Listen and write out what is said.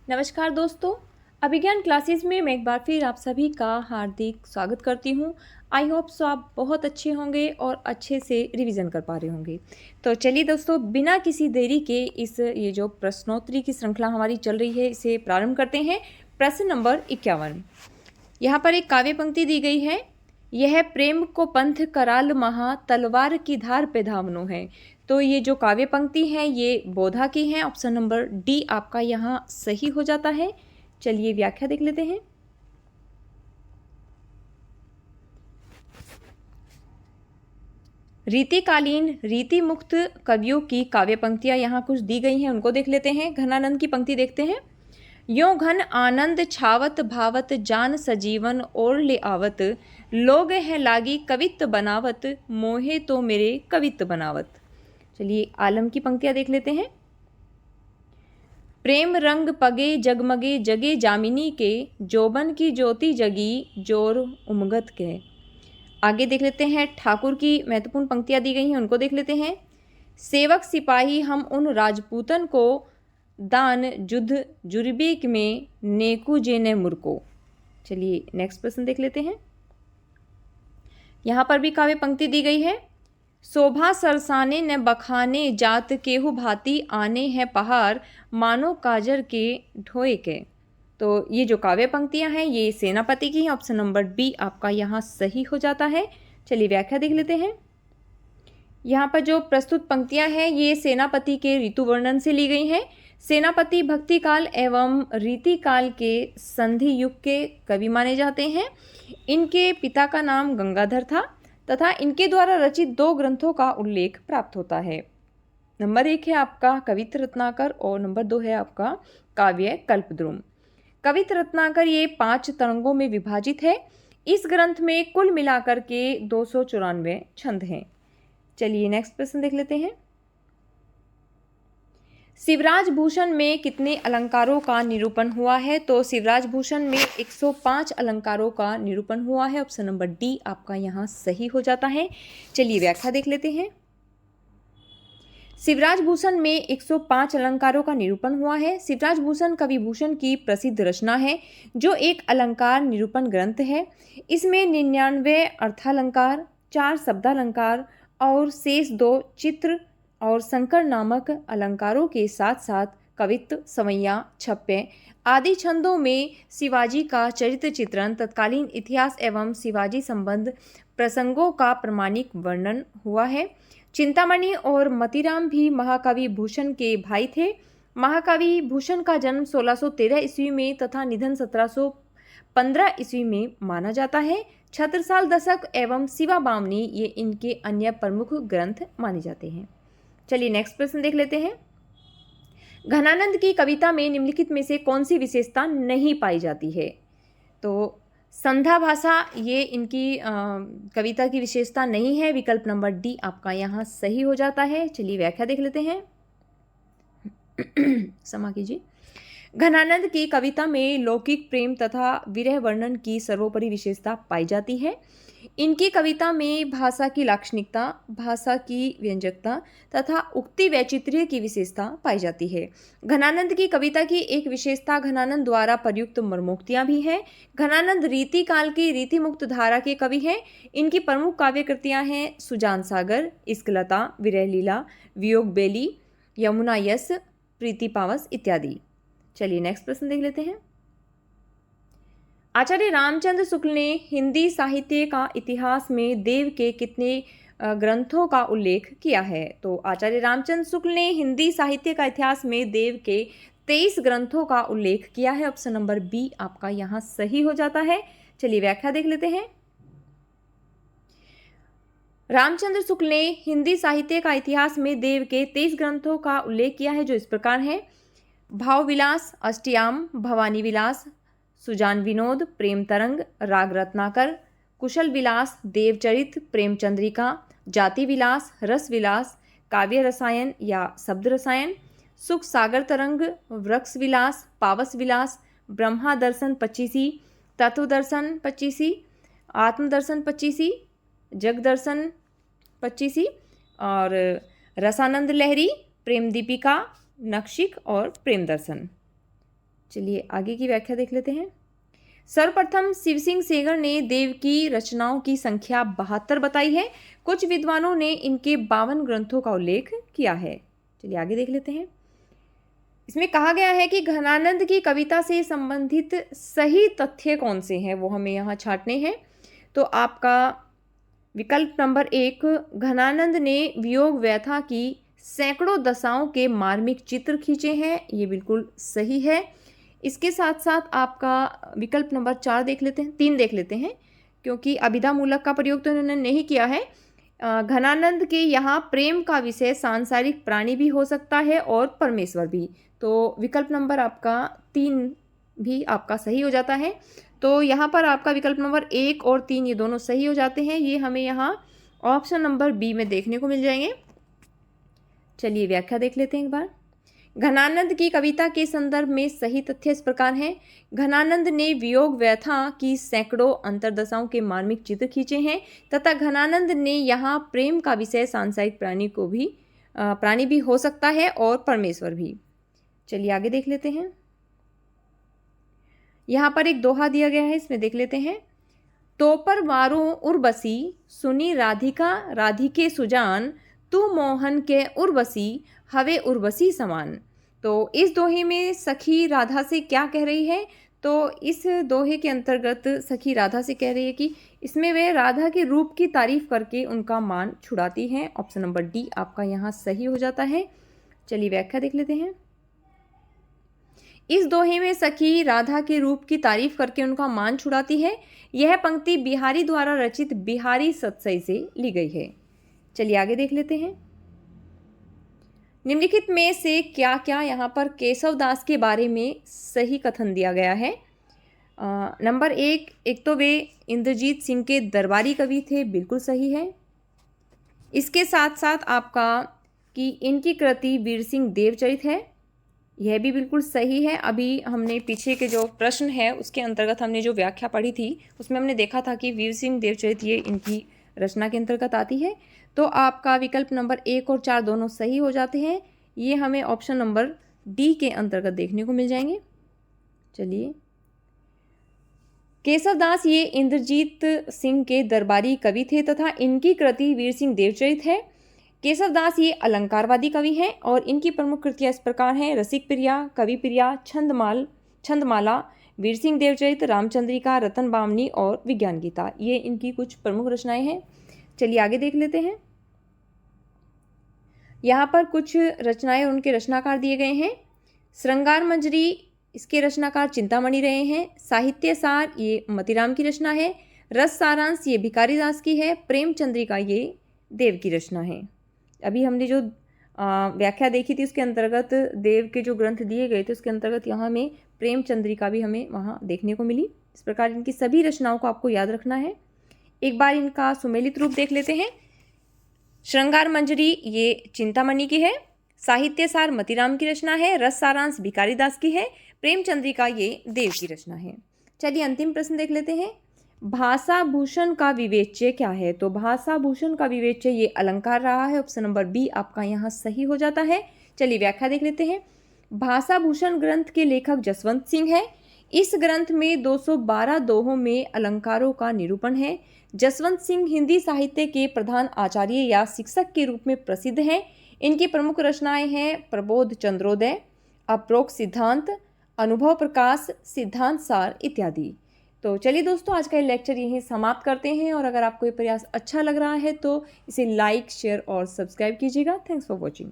नमस्कार दोस्तों, अभिज्ञान क्लासेस में मैं एक बार फिर आप सभी का हार्दिक स्वागत करती हूँ। आई होप सो आप बहुत अच्छे होंगे और अच्छे से रिवीजन कर पा रहे होंगे। तो चलिए दोस्तों, बिना किसी देरी के ये जो प्रश्नोत्तरी की श्रृंखला हमारी चल रही है, इसे प्रारंभ करते हैं। प्रश्न नंबर 51। यहाँ पर एक काव्य पंक्ति दी गई है। यह प्रेम को पंथ कराल महा, तलवार की धार पे धामनो है। तो ये जो काव्य पंक्ति है ये बोधा की है। ऑप्शन नंबर डी आपका यहाँ सही हो जाता है। चलिए व्याख्या देख लेते हैं। रीतिकालीन रीति मुक्त कवियों की काव्य पंक्तियां यहाँ कुछ दी गई हैं, उनको देख लेते हैं। घनानंद की पंक्ति देखते हैं। यो घन आनंद छावत भावत, जान सजीवन और ले आवत, लोग है लागी कवित्त बनावत, मोहे तो मेरे कवित्त बनावत। चलिए आलम की पंक्तियां देख लेते हैं। प्रेम रंग पगे जगमगे जगे जामिनी के, जोबन की ज्योति जगी जोर उमगत के। आगे देख लेते हैं। ठाकुर की महत्वपूर्ण पंक्तियां दी गई हैं, उनको देख लेते हैं। सेवक सिपाही हम उन राजपूतन को, दान जुद्ध जुर्बीक में नेकू जेने मुरको। चलिए नेक्स्ट प्रश्न देख लेते हैं। यहाँ पर भी काव्य पंक्ति दी गई है। शोभा सरसाने न बखाने, जात केहू भांति आने हैं पहाड़, मानो काजर के ढोए के। तो ये जो काव्य पंक्तियां हैं ये सेनापति की हैं। ऑप्शन नंबर बी आपका यहाँ सही हो जाता है। चलिए व्याख्या देख लेते हैं। यहाँ पर जो प्रस्तुत पंक्तियां हैं ये सेनापति के ऋतु वर्णन से ली गई हैं। सेनापति भक्ति काल एवं रीति काल के संधि युग के कवि माने जाते हैं। इनके पिता का नाम गंगाधर था तथा इनके द्वारा रचित 2 ग्रंथों का उल्लेख प्राप्त होता है। नंबर 1 है आपका कवित्र रत्नाकर और नंबर 2 है आपका काव्य कल्पद्रुम। कवित्र रत्नाकर ये 5 तरंगों में विभाजित है। इस ग्रंथ में कुल मिलाकर के 294 छंद हैं। चलिए नेक्स्ट प्रश्न देख लेते हैं। शिवराज भूषण में कितने अलंकारों का निरूपण हुआ है? तो शिवराज भूषण में 105 अलंकारों का निरूपण हुआ है। ऑप्शन नंबर डी आपका यहाँ सही हो जाता है। चलिए व्याख्या देख लेते हैं। शिवराज भूषण में 105 अलंकारों का निरूपण हुआ है। शिवराज भूषण कवि भूषण की प्रसिद्ध रचना है जो एक अलंकार निरूपण ग्रंथ है। इसमें 99 अर्थालंकार, 4 शब्दालंकार और शेष 2 चित्र और संकर नामक अलंकारों के साथ साथ कवित्व, समैया, छप्पे आदि छंदों में शिवाजी का चरित्र चित्रण, तत्कालीन इतिहास एवं शिवाजी संबंध प्रसंगों का प्रामाणिक वर्णन हुआ है। चिंतामणि और मतीराम भी महाकवि भूषण के भाई थे। महाकवि भूषण का जन्म 1613 ईस्वी में तथा निधन 1715 ईस्वी में माना जाता है। छत्रसाल दशक एवं शिवा बामनी ये इनके अन्य प्रमुख ग्रंथ माने जाते हैं। चलिए नेक्स्ट प्रश्न देख लेते हैं। घनानंद की कविता में निम्नलिखित में से कौन सी विशेषता नहीं पाई जाती है? तो संध्या भाषा ये इनकी कविता की विशेषता नहीं है। विकल्प नंबर डी आपका यहाँ सही हो जाता है। चलिए व्याख्या देख लेते हैं। क्षमा कीजिए। घनानंद की कविता में लौकिक प्रेम तथा विरह वर्णन की सर्वोपरि विशेषता पाई जाती है। इनकी कविता में भाषा की लाक्षणिकता, भाषा की व्यंजकता तथा उक्ति वैचित्र्य की विशेषता पाई जाती है। घनानंद की कविता की एक विशेषता घनानंद द्वारा प्रयुक्त मर्मोक्तियां भी हैं। घनानंद रीति काल की रीति मुक्त धारा के कवि हैं। इनकी प्रमुख काव्य कृतियां हैं सुजान सागर, इश्कलता, विरह लीला, वियोग बेली, यमुना यस, प्रीति पावस इत्यादि। चलिए नेक्स्ट प्रश्न देख लेते हैं। आचार्य रामचंद्र शुक्ल ने हिंदी साहित्य का इतिहास में देव के कितने ग्रंथों का उल्लेख किया है? तो आचार्य रामचंद्र शुक्ल ने हिंदी साहित्य का इतिहास में देव के 23 ग्रंथों का उल्लेख किया है। ऑप्शन नंबर बी आपका यहाँ सही हो जाता है। चलिए व्याख्या देख लेते हैं। रामचंद्र शुक्ल ने हिंदी साहित्य का इतिहास में देव के 23 ग्रंथों का उल्लेख किया है जो इस प्रकार है। भाव विलास, अष्टयाम, भवानी विलास, सुजान विनोद, प्रेम तरंग, राग रत्नाकर, कुशल विलास, देवचरित, प्रेम चंद्रिका, जाति विलास, रस विलास, काव्य रसायन या शब्द रसायन, सुख सागर तरंग, वृक्ष विलास, पावस विलास, ब्रह्मा दर्शन 25, तत्व दर्शन 25, आत्मदर्शन 25, जग दर्शन 25 और रसानंद लहरी, प्रेम दीपिका, नक्शिक और प्रेम दर्शन। चलिए आगे की व्याख्या देख लेते हैं। सर्वप्रथम शिव सिंह सेगर ने देव की रचनाओं की संख्या 72 बताई है। कुछ विद्वानों ने इनके 52 ग्रंथों का उल्लेख किया है। चलिए आगे देख लेते हैं। इसमें कहा गया है कि घनानंद की कविता से संबंधित सही तथ्य कौन से हैं, वो हमें यहाँ छांटने हैं। तो आपका विकल्प नंबर 1, घनानंद ने वियोग व्यथा की सैकड़ों दशाओं के मार्मिक चित्र खींचे हैं, ये बिल्कुल सही है। इसके साथ साथ आपका विकल्प नंबर 4 देख लेते हैं, 3 देख लेते हैं, क्योंकि अभिधा मूलक का प्रयोग तो इन्होंने नहीं किया है। घनानंद के यहाँ प्रेम का विषय सांसारिक प्राणी भी हो सकता है और परमेश्वर भी। तो विकल्प नंबर आपका 3 भी आपका सही हो जाता है। तो यहाँ पर आपका विकल्प नंबर 1 और 3 ये दोनों सही हो जाते हैं। ये हमें यहाँ ऑप्शन नंबर बी में देखने को मिल जाएंगे। चलिए व्याख्या देख लेते हैं एक बार। घनानंद की कविता के संदर्भ में सही तथ्य इस प्रकार हैं। घनानंद ने वियोग व्यथा की सैकड़ों अंतर्दशाओं के मार्मिक चित्र खींचे हैं तथा घनानंद ने यहाँ प्रेम का विषय सांसारिक प्राणी भी हो सकता है और परमेश्वर भी। चलिए आगे देख लेते हैं। यहाँ पर एक दोहा दिया गया है, इसमें देख लेते हैं। तो पर वारो उर्वशी सुनी राधिका राधिके सुजान, तू मोहन के उर्वशी हवे उर्वशी समान। तो इस दोहे में सखी राधा से क्या कह रही है? तो इस दोहे के अंतर्गत सखी राधा से कह रही है कि इसमें वे राधा के रूप की तारीफ करके उनका मान छुड़ाती हैं। ऑप्शन नंबर डी आपका यहाँ सही हो जाता है। चलिए व्याख्या देख लेते हैं। इस दोहे में सखी राधा के रूप की तारीफ करके उनका मान छुड़ाती है। यह पंक्ति बिहारी द्वारा रचित बिहारी सतसई से ली गई है। चलिए आगे देख लेते हैं। निम्नलिखित में से क्या क्या यहाँ पर केशव दास के बारे में सही कथन दिया गया है? नंबर 1, एक तो वे इंद्रजीत सिंह के दरबारी कवि थे, बिल्कुल सही है। इसके साथ साथ आपका कि इनकी कृति वीर सिंह देवचरित है, यह भी बिल्कुल सही है। अभी हमने पीछे के जो प्रश्न है उसके अंतर्गत हमने जो व्याख्या पढ़ी थी उसमें हमने देखा था कि वीर सिंह देवचरित ये इनकी रचना के अंतर्गत आती है। तो आपका विकल्प नंबर 1 और 4 दोनों सही हो जाते हैं। ये हमें ऑप्शन नंबर डी के अंतर्गत देखने को मिल जाएंगे। चलिए, केशव दास ये इंद्रजीत सिंह के दरबारी कवि थे तथा इनकी कृति वीर सिंह देवचरित है। केशव दास ये अलंकारवादी कवि हैं और इनकी प्रमुख कृतियाँ इस प्रकार हैं: रसिक प्रिया, कवि प्रिया, छंदमाला, वीर सिंह देवचरित, रामचंद्रिका, रतन बामनी और विज्ञान गीता। ये इनकी कुछ प्रमुख रचनाएं हैं। चलिए आगे देख लेते हैं। यहाँ पर कुछ रचनाएं उनके रचनाकार दिए गए हैं। श्रृंगार मंजरी इसके रचनाकार चिंतामणि रहे हैं। साहित्य सार ये मतीराम की रचना है। रस सारांश ये भिखारी दास की है। प्रेम चंद्रिका ये देव की रचना है। अभी हमने जो व्याख्या देखी थी उसके अंतर्गत देव के जो ग्रंथ दिए गए थे उसके अंतर्गत यहाँ में प्रेम चंद्रिका भी हमें वहाँ देखने को मिली। इस प्रकार इनकी सभी रचनाओं को आपको याद रखना है। एक बार इनका सुमेलित रूप देख लेते हैं। श्रृंगार मंजरी ये चिंतामणि की है। साहित्य सार मतीराम की रचना है। रस सारांश भिखारी दास की है। प्रेम चंद्रिका ये देव की रचना है। चलिए अंतिम प्रश्न देख लेते हैं। भाषा भूषण का विवेच्य क्या है? तो भाषा भूषण का विवेच्य ये अलंकार रहा है। ऑप्शन नंबर बी आपका यहाँ सही हो जाता है। चलिए व्याख्या देख लेते हैं। भाषा भूषण ग्रंथ के लेखक जसवंत सिंह है। इस ग्रंथ में 212 दोहों में अलंकारों का निरूपण है। जसवंत सिंह हिंदी साहित्य के प्रधान आचार्य या शिक्षक के रूप में प्रसिद्ध हैं। इनकी प्रमुख रचनाएं हैं प्रबोध चंद्रोदय, अप्रोक्त सिद्धांत, अनुभव प्रकाश, सिद्धांत सार इत्यादि। तो चलिए दोस्तों, आज का ये लेक्चर यहीं समाप्त करते हैं और अगर आपको ये प्रयास अच्छा लग रहा है तो इसे लाइक, शेयर और सब्सक्राइब कीजिएगा। Thanks for watching.